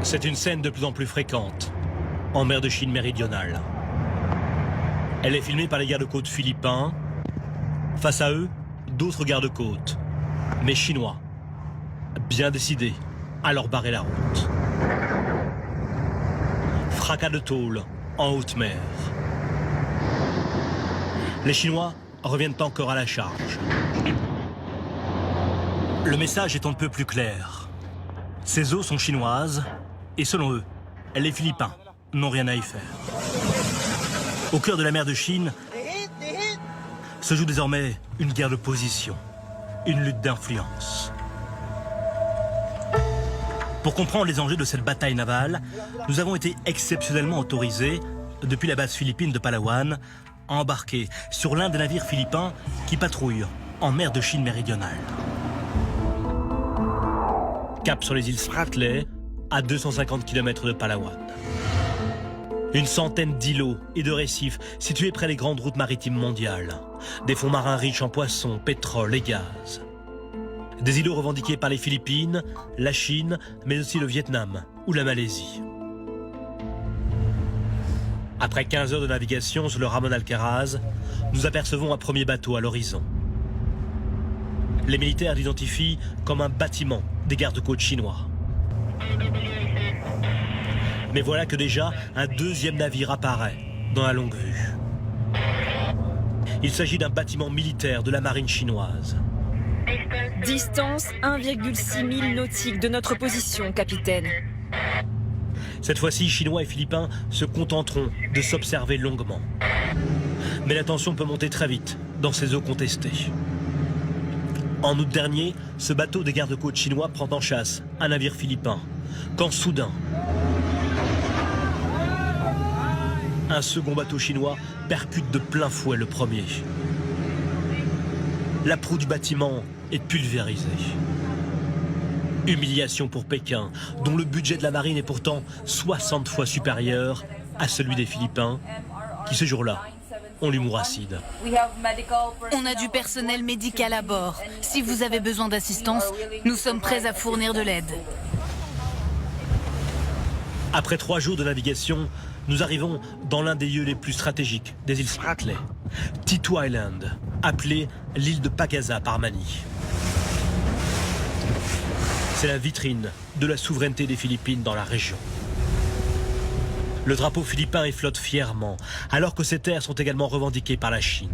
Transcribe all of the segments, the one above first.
C'est une scène de plus en plus fréquente en mer de Chine méridionale. Elle est filmée par les gardes-côtes philippins. Face à eux, d'autres gardes-côtes, mais chinois, bien décidés à leur barrer la route. Fracas de tôle en haute mer. Les Chinois reviennent encore à la charge. Le message est un peu plus clair. Ces eaux sont chinoises et selon eux, les Philippins n'ont rien à y faire. Au cœur de la mer de Chine se joue désormais une guerre de position, une lutte d'influence. Pour comprendre les enjeux de cette bataille navale, nous avons été exceptionnellement autorisés, depuis la base philippine de Palawan, à embarquer sur l'un des navires philippins qui patrouillent en mer de Chine méridionale. Cap sur les îles Spratly, à 250 km de Palawan. Une centaine d'îlots et de récifs situés près des grandes routes maritimes mondiales. Des fonds marins riches en poissons, pétrole et gaz. Des îlots revendiqués par les Philippines, la Chine, mais aussi le Vietnam ou la Malaisie. Après 15 heures de navigation sur le Ramon Alcaraz, nous apercevons un premier bateau à l'horizon. Les militaires l'identifient comme un bâtiment des gardes-côtes chinois. Mais voilà que déjà un deuxième navire apparaît dans la longue vue. Il s'agit d'un bâtiment militaire de la marine chinoise. Distance 1,6 mille nautiques de notre position, capitaine. Cette fois-ci, Chinois et Philippins se contenteront de s'observer longuement. Mais la tension peut monter très vite dans ces eaux contestées. En août dernier, ce bateau des gardes-côtes chinois prend en chasse un navire philippin, quand soudain, un second bateau chinois percute de plein fouet le premier. La proue du bâtiment est pulvérisée. Humiliation pour Pékin, dont le budget de la marine est pourtant 60 fois supérieur à celui des Philippins, qui ce jour-là ont l'humour acide. On a du personnel médical à bord. Si vous avez besoin d'assistance, nous sommes prêts à fournir de l'aide. Après 3 jours de navigation, nous arrivons dans l'un des lieux les plus stratégiques des îles Spratly, Titu Island, appelée l'île de Pagasa par Manny. C'est la vitrine de la souveraineté des Philippines dans la région. Le drapeau philippin y flotte fièrement, alors que ces terres sont également revendiquées par la Chine.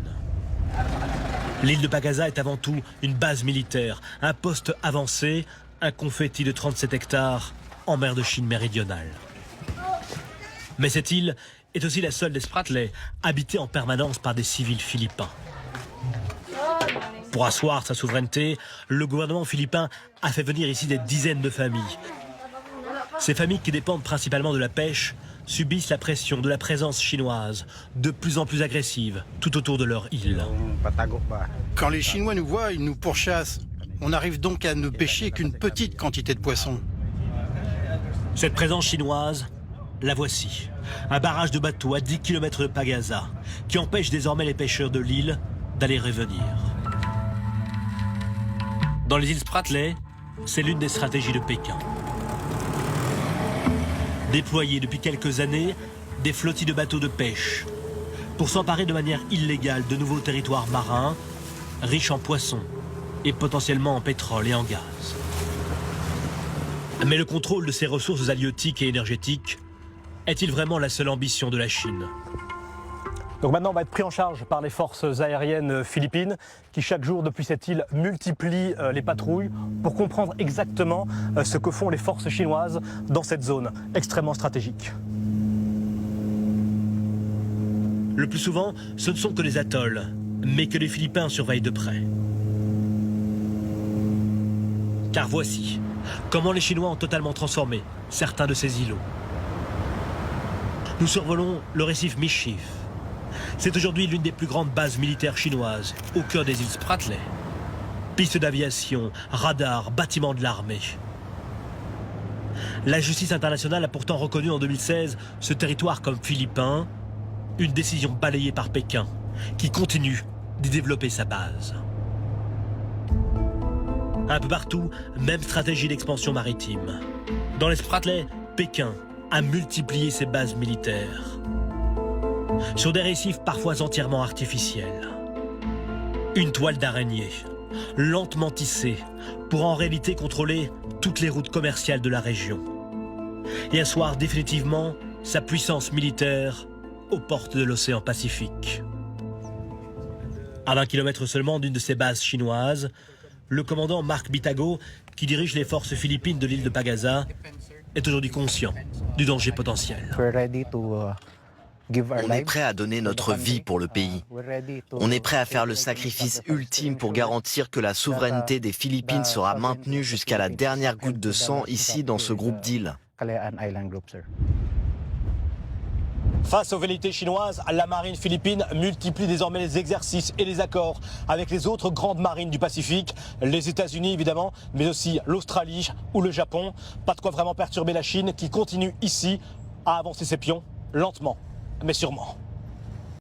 L'île de Pagasa est avant tout une base militaire, un poste avancé, un confetti de 37 hectares en mer de Chine méridionale. Mais cette île est aussi la seule des Spratly habitée en permanence par des civils philippins. Pour asseoir sa souveraineté, le gouvernement philippin a fait venir ici des dizaines de familles. Ces familles qui dépendent principalement de la pêche subissent la pression de la présence chinoise, de plus en plus agressive, tout autour de leur île. Quand les Chinois nous voient, ils nous pourchassent. On arrive donc à ne pêcher qu'une petite quantité de poissons. Cette présence chinoise, la voici. Un barrage de bateaux à 10 km de Pagasa, qui empêche désormais les pêcheurs de l'île d'aller et venir. Dans les îles Spratly, c'est l'une des stratégies de Pékin. Déployer depuis quelques années des flottilles de bateaux de pêche pour s'emparer de manière illégale de nouveaux territoires marins, riches en poissons et potentiellement en pétrole et en gaz. Mais le contrôle de ces ressources halieutiques et énergétiques est-il vraiment la seule ambition de la Chine ? Donc maintenant, on va être pris en charge par les forces aériennes philippines qui, chaque jour, depuis cette île, multiplient les patrouilles pour comprendre exactement ce que font les forces chinoises dans cette zone extrêmement stratégique. Le plus souvent, ce ne sont que les atolls, mais que les Philippins surveillent de près. Car voici comment les Chinois ont totalement transformé certains de ces îlots. Nous survolons le récif Mischief. C'est aujourd'hui l'une des plus grandes bases militaires chinoises, au cœur des îles Spratly. Pistes d'aviation, radars, bâtiments de l'armée. La justice internationale a pourtant reconnu en 2016 ce territoire comme philippin, une décision balayée par Pékin, qui continue d'y développer sa base. Un peu partout, même stratégie d'expansion maritime. Dans les Spratly, Pékin a multiplié ses bases militaires sur des récifs parfois entièrement artificiels. Une toile d'araignée, lentement tissée, pour en réalité contrôler toutes les routes commerciales de la région et asseoir définitivement sa puissance militaire aux portes de l'océan Pacifique. À 20 km seulement d'une de ces bases chinoises, le commandant Marc Bitago, qui dirige les forces philippines de l'île de Pagasa, est aujourd'hui conscient du danger potentiel. On est prêt à donner notre vie pour le pays. On est prêt à faire le sacrifice ultime pour garantir que la souveraineté des Philippines sera maintenue jusqu'à la dernière goutte de sang ici dans ce groupe d'îles. Face aux velléités chinoises, la marine philippine multiplie désormais les exercices et les accords avec les autres grandes marines du Pacifique, les États-Unis évidemment, mais aussi l'Australie ou le Japon. Pas de quoi vraiment perturber la Chine qui continue ici à avancer ses pions lentement mais sûrement.